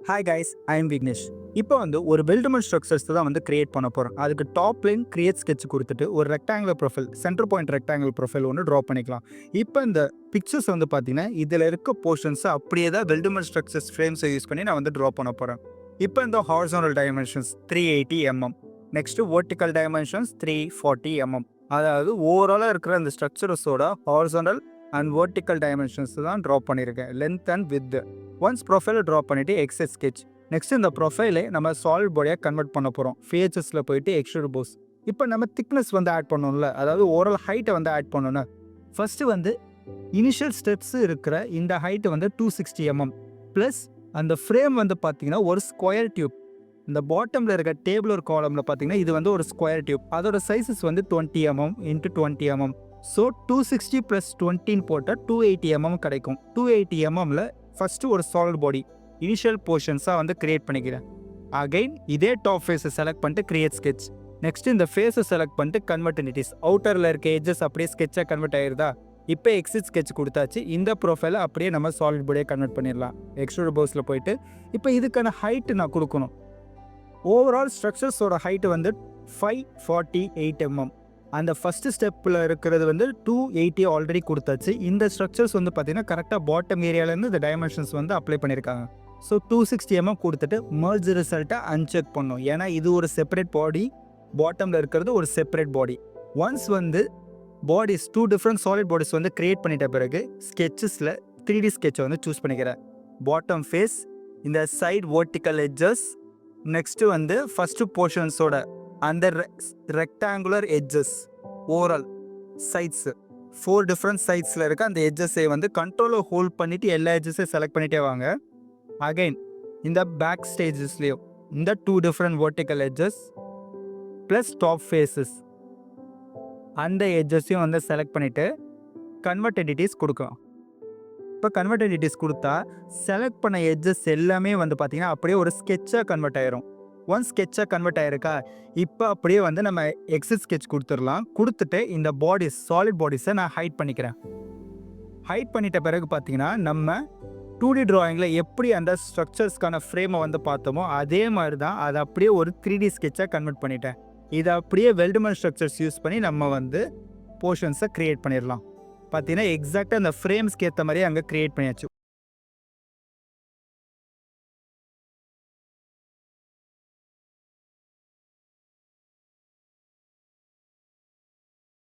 Hi guys, I am Vignesh. இப்போ ஒரு வெல்டமெண்ட் structures தான் கிரியேட் பண்ண போகிறோம். அதுக்கு டாப் லைன் கிரியேட் ஸ்கெட்ச் கொடுத்துட்டு ஒரு rectangular profile, centre point rectangular profile ஒன்று ட்ரா பண்ணிக்கலாம். இப்போ இந்த பிக்சர்ஸ் பார்த்தீங்கன்னா இதில் இருக்க போர்ஷன்ஸை அப்படியே தான் வெல்டமெண்ட் ஸ்ட்ரக்சர்ஸ் ஃப்ரேம்ஸை யூஸ் பண்ணி நான் ட்ரா பண்ண போகிறேன். இப்போ இந்த horizontal dimensions 380 mm, next vertical dimensions 340 mm. அதாவது ஓவராலாக இருக்கிற அந்த ஸ்ட்ரக்சர்ஸோட ஹாரிசான்டல் அண்ட் வெர்டிக்கல் டைமென்ஷன்ஸ் தான் ட்ரா பண்ணியிருக்கேன், லென்த் அண்ட் வித். ஒன்ஸ் ப்ரொஃபைலை ட்ரா பண்ணிவிட்டு எக்ஸஸ் ஸ்கெட்ச். நெக்ஸ்ட் இந்த ப்ரொஃபைலை நம்ம சாலிட் பாடியாக கன்வெர்ட் பண்ண போகிறோம். ஃபேச்சஸில் போயிட்டு எக்ஸ்ட்ரூட் போஸ். இப்போ நம்ம திக்னஸ் ஆட் பண்ணணும்ல, அதாவது ஓவரால் ஹைட்டை ஆட் பண்ணணும். ஃபஸ்ட்டு இனிஷியல் ஸ்டெப்ஸ் இருக்கிற இந்த ஹைட்டு 260 mm ப்ளஸ் அந்த ஃப்ரேம் பார்த்தீங்கன்னா ஒரு ஸ்கொயர் டியூப். இந்த பாட்டமில் இருக்க டேபிள் ஒரு காலமில் பார்த்தீங்கன்னா இது ஒரு ஸ்கொயர் டியூப். அதோட சைஸஸ் 20 mm × 20 mm. ஸோ 260 + 20 போட்டால் 280 mm கிடைக்கும். 280 mmல ஃபஸ்ட்டு ஒரு சாலிட் பாடி இனிஷியல் போர்ஷன்ஸாக கிரியேட் பண்ணிக்கிறேன். அகைன் இதே டாப் ஃபேஸை செலக்ட் பண்ணிட்டு கிரியேட் ஸ்கெட்ச். நெக்ஸ்ட் இந்த ஃபேஸை செலக்ட் பண்ணிட்டு கன்வெர்ட் இன்டிஸ். அவுட்டரில் இருக்க எட்ஜஸ் அப்படியே ஸ்கெட்சாக கன்வெர்ட் ஆயிருதா. இப்போ எக்ஸிட் ஸ்கெட்ச் கொடுத்தாச்சு. இந்த ப்ரொஃபைலை அப்படியே நம்ம சாலிட் பாடியாக கன்வெர்ட் பண்ணிடலாம். எக்ஸ்ட்ரூட் போஸில் போயிட்டு இப்போ இதுக்கான ஹைட்டு நான் கொடுக்கணும். ஓவரால் ஸ்ட்ரக்சர்ஸோட ஹைட்டு 548 mm. அந்த ஃபஸ்ட்டு ஸ்டெப்பில் இருக்கிறது 280 ஆல்ரெடி கொடுத்தாச்சு. இந்த ஸ்ட்ரக்சர்ஸ் பார்த்தீங்கன்னா கரெக்டாக பாட்டம் ஏரியாவிலேருந்து இந்த டைமென்ஷன்ஸ் அப்ளை பண்ணியிருக்காங்க. ஸோ 260 mm கொடுத்துட்டு மர்ஜ் ரிசல்ட்டை அன்செக் பண்ணணும். ஏன்னா இது ஒரு செப்பரேட் பாடி, பாட்டமில் இருக்கிறது ஒரு separate body. Once bodies 2 different solid bodies create பண்ணிட்ட பிறகு ஸ்கெட்சஸில் 3D ஸ்கெட்சை சூஸ் பண்ணிக்கிறேன். பாட்டம் ஃபேஸ், இந்த side vertical edges, next first போர்ஷன்ஸோட அந்த rectangular edges, overall sides 4 different சைட்ஸில் இருக்க அந்த எட்ஜஸை கண்ட்ரோலை ஹோல்ட் பண்ணிவிட்டு எல்லா எட்ஜஸையும் செலக்ட் பண்ணிகிட்டே வாங்க. அகைன் இந்த பேக் ஸ்டேஜஸ்லேயும் இந்த 2 different vertical edges plus top faces அந்த எட்ஜஸையும் செலக்ட் பண்ணிவிட்டு கன்வெர்ட் என்டிட்டிஸ் கொடுக்கலாம். இப்போ கன்வெர்ட் என்டிட்டிஸ் கொடுத்தா செலக்ட் பண்ண எட்ஜஸ் எல்லாமே பார்த்தீங்கன்னா அப்படியே ஒரு ஸ்கெட்சாக கன்வெர்ட் ஆயிரும். ஒன் ஸ்கெட்சாக கன்வெர்ட் ஆயிருக்கா. இப்போ அப்படியே நம்ம எக்ஸிட் ஸ்கெட்ச் கொடுத்துடலாம். கொடுத்துட்டு இந்த பாடிஸ், சாலிட் பாடிஸை நான் ஹைட் பண்ணிக்கிறேன். ஹைட் பண்ணிட்ட பிறகு பார்த்தீங்கன்னா நம்ம 2D ட்ராயிங்கில் எப்படி அந்த ஸ்ட்ரக்சர்ஸ்க்கான ஃப்ரேமை பார்த்தோமோ அதே மாதிரி தான் அதை அப்படியே ஒரு 3D ஸ்கெட்சாக கன்வெர்ட் பண்ணிட்டேன். இதை அப்படியே வெல்டமெண்ட் ஸ்ட்ரக்சர்ஸ் யூஸ் பண்ணி நம்ம போர்ஷன்ஸை க்ரியேட் பண்ணிடலாம். பார்த்தீங்கன்னா எக்ஸாக்டாக அந்த ஃப்ரேம்ஸ்க்கு ஏற்ற மாதிரியே அங்கே க்ரியேட் பண்ணியாச்சு.